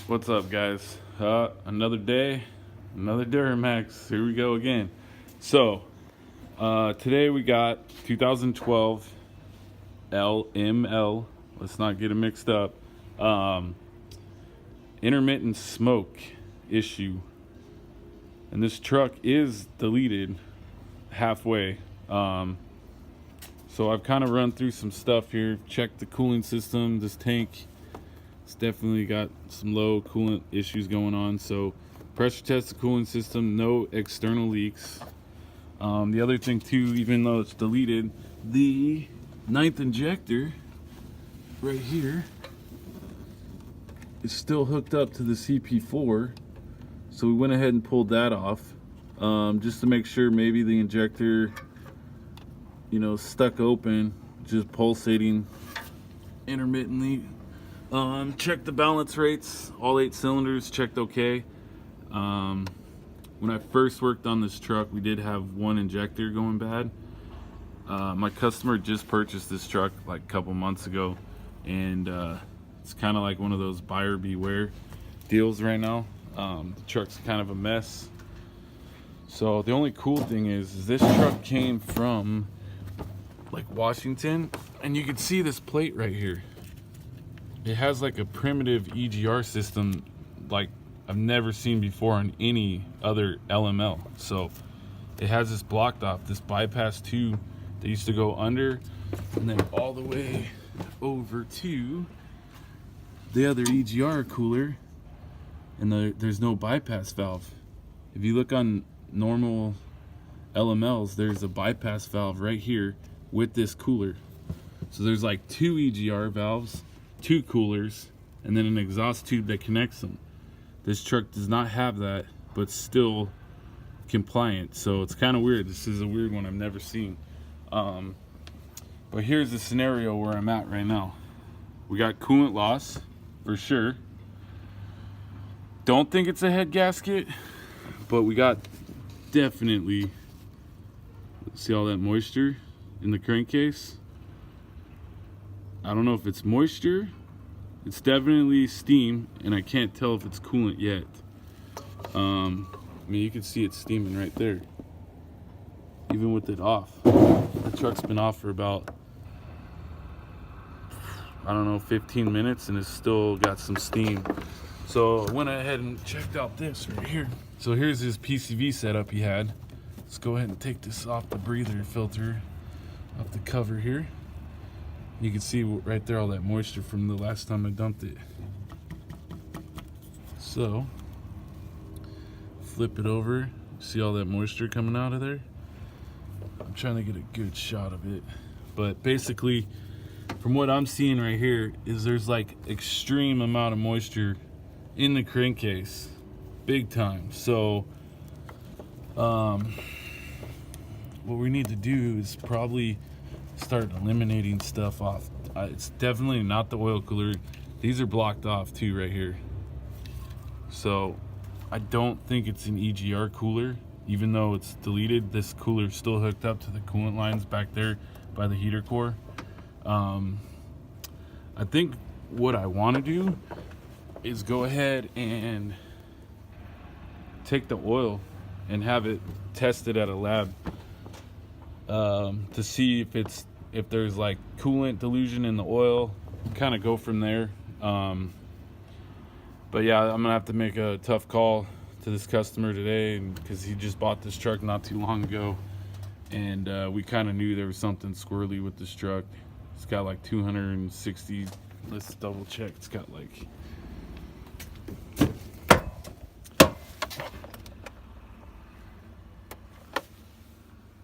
What's up, guys? Another day, another Duramax. Here we go again. So, today we got 2012 LML. Let's not get it mixed up. Intermittent smoke issue. And this truck is deleted halfway. So I've kind of run through some stuff here, checked the cooling system. This tank, it's definitely got some low coolant issues going on. So pressure test the cooling system, no external leaks. The other thing too, even though it's deleted, the ninth injector right here is still hooked up to the CP4. So we went ahead and pulled that off, just to make sure maybe the injector, stuck open, just pulsating intermittently. Checked the balance rates, all 8 cylinders checked okay. When I first worked on this truck, we did have one injector going bad. My customer just purchased this truck like a couple months ago, and it's kind of like one of those buyer beware deals right now. The truck's kind of a mess. So the only cool thing is this truck came from like Washington, and you can see this plate right here. It has like a primitive EGR system like I've never seen before on any other LML. So it has this blocked off, this bypass tube that used to go under and then all the way over to the other EGR cooler, and there's no bypass valve. If you look on normal LMLs, there's a bypass valve right here with this cooler. So there's like 2 EGR valves, 2 coolers, and then an exhaust tube that connects them. This truck does not have that, but still compliant. So it's kind of weird. This is a weird one I've never seen. But here's the scenario where I'm at right now. We got coolant loss for sure. Don't think it's a head gasket, but we got definitely, see all that moisture in the crankcase? I don't know if it's moisture. It's definitely steam, and I can't tell if it's coolant yet. I mean, you can see it steaming right there, even with it off. The truck's been off for about, I don't know, 15 minutes, and it's still got some steam. So I went ahead and checked out this right here. So here's his PCV setup he had. Let's go ahead and take this off the breather filter, off the cover here. You can see right there all that moisture from the last time I dumped it. So flip it over, see all that moisture coming out of there? I'm trying to get a good shot of it. But basically, from what I'm seeing right here, is there's like extreme amount of moisture in the crankcase, big time. So what we need to do is probably start eliminating stuff off. It's definitely not the oil cooler. These are blocked off too right here. So I don't think it's an EGR cooler, even though it's deleted. This cooler is still hooked up to the coolant lines back there by the heater core. I think what I want to do is go ahead and take the oil and have it tested at a lab, to see if there's like coolant dilution in the oil, kind of go from there. But yeah, I'm gonna have to make a tough call to this customer today, because he just bought this truck not too long ago, and we kind of knew there was something squirrely with this truck. It's got like 260, let's double check, it's got like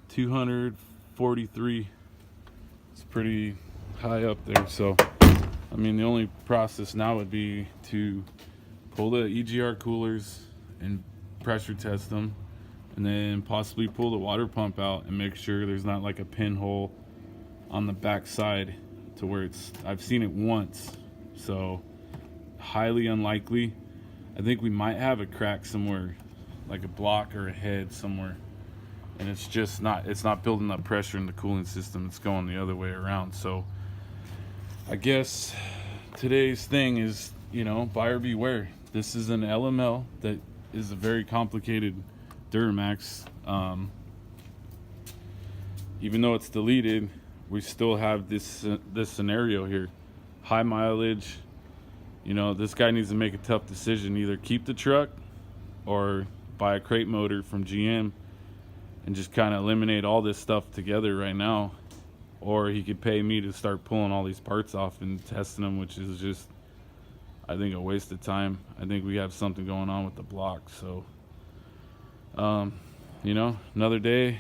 243. It's pretty high up there. So I mean, the only process now would be to pull the EGR coolers and pressure test them, and then possibly pull the water pump out and make sure there's not like a pinhole on the back side to where it's, I've seen it once, so highly unlikely. I think we might have a crack somewhere, like a block or a head somewhere, and it's just not, it's not building up pressure in the cooling system, it's going the other way around. So I guess today's thing is you know, buyer beware. This is an LML that is a very complicated Duramax. Even though it's deleted, we still have this scenario here. High mileage. You know, this guy needs to make a tough decision. Either keep the truck or buy a crate motor from GM and just kind of eliminate all this stuff together right now. Or he could pay me to start pulling all these parts off and testing them, which is just, I think, a waste of time. I think we have something going on with the block. So, you know, another day,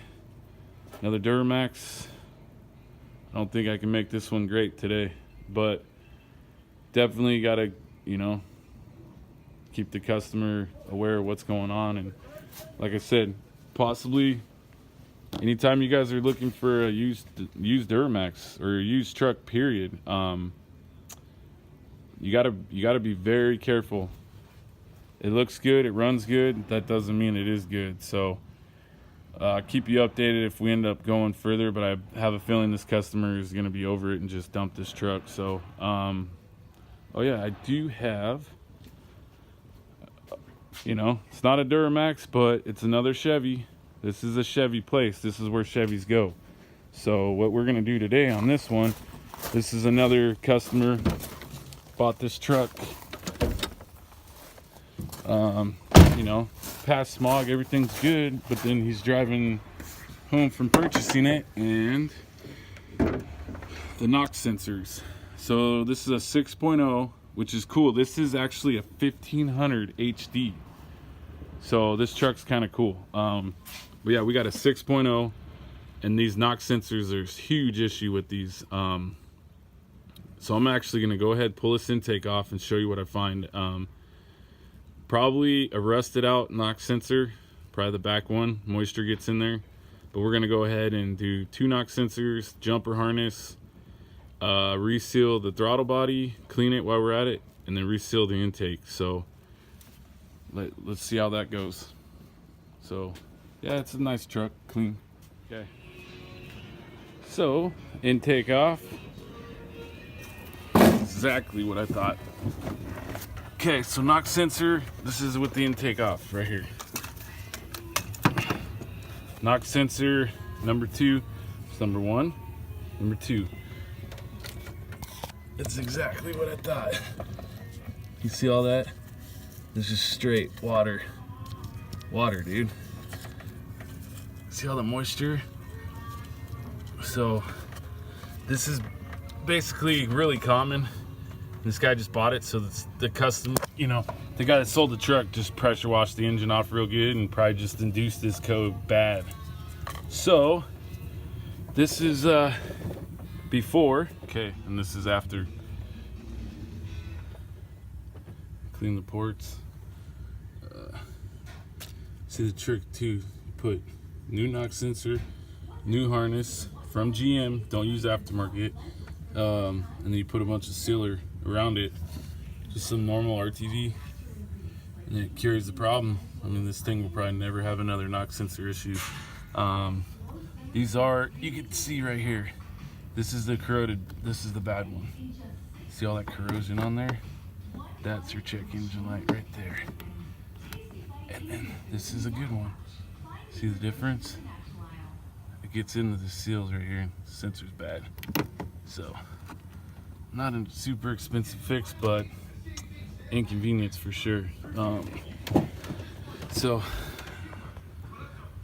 another Duramax. I don't think I can make this one great today, but definitely got to, you know, keep the customer aware of what's going on. And like I said, possibly anytime you guys are looking for a used Duramax or a used truck, period, you gotta be very careful. It looks good, it runs good, that doesn't mean it is good. So keep you updated if we end up going further, but I have a feeling this customer is gonna be over it and just dump this truck. So oh yeah, I do have, you know, it's not a Duramax, but it's another Chevy. This is a Chevy place. This is where Chevys go. So what we're gonna do today on this one, this is another customer bought this truck, you know, past smog, everything's good, but then he's driving home from purchasing it and the NOx sensors. So this is a 6.0, which is cool. This is actually a 1500 HD. So this truck's kind of cool. But yeah, we got a 6.0, and these NOx sensors, there's huge issue with these. So I'm actually gonna go ahead, pull this intake off and show you what I find. Probably a rusted out NOx sensor, probably the back one, moisture gets in there. But we're gonna go ahead and do 2 NOx sensors, jumper harness, reseal the throttle body, clean it while we're at it, and then reseal the intake. So let's see how that goes. So yeah, it's a nice truck, clean. Okay, so intake off. Exactly what I thought. Okay, so NOx sensor, this is with the intake off right here. NOx sensor number 2, it's number 1, number 2. It's exactly what I thought. You see all that? This is straight water. Water, dude. See all the moisture? So this is basically really common. This guy just bought it, so the custom, you know, the guy that sold the truck just pressure washed the engine off real good and probably just induced this code bad. So this is before, okay, and this is after. Clean the ports. See the trick too, you put new NOx sensor, new harness from GM, don't use aftermarket, and then you put a bunch of sealer around it, just some normal RTV, and it cures the problem. I mean, this thing will probably never have another NOx sensor issue. These are, you can see right here, this is the corroded, this is the bad one. See all that corrosion on there? That's your check engine light right there. And then this is a good one. See the difference? It gets into the seals right here. The sensor's bad. So, not a super expensive fix, but inconvenience for sure. So,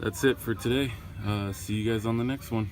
that's it for today. See you guys on the next one.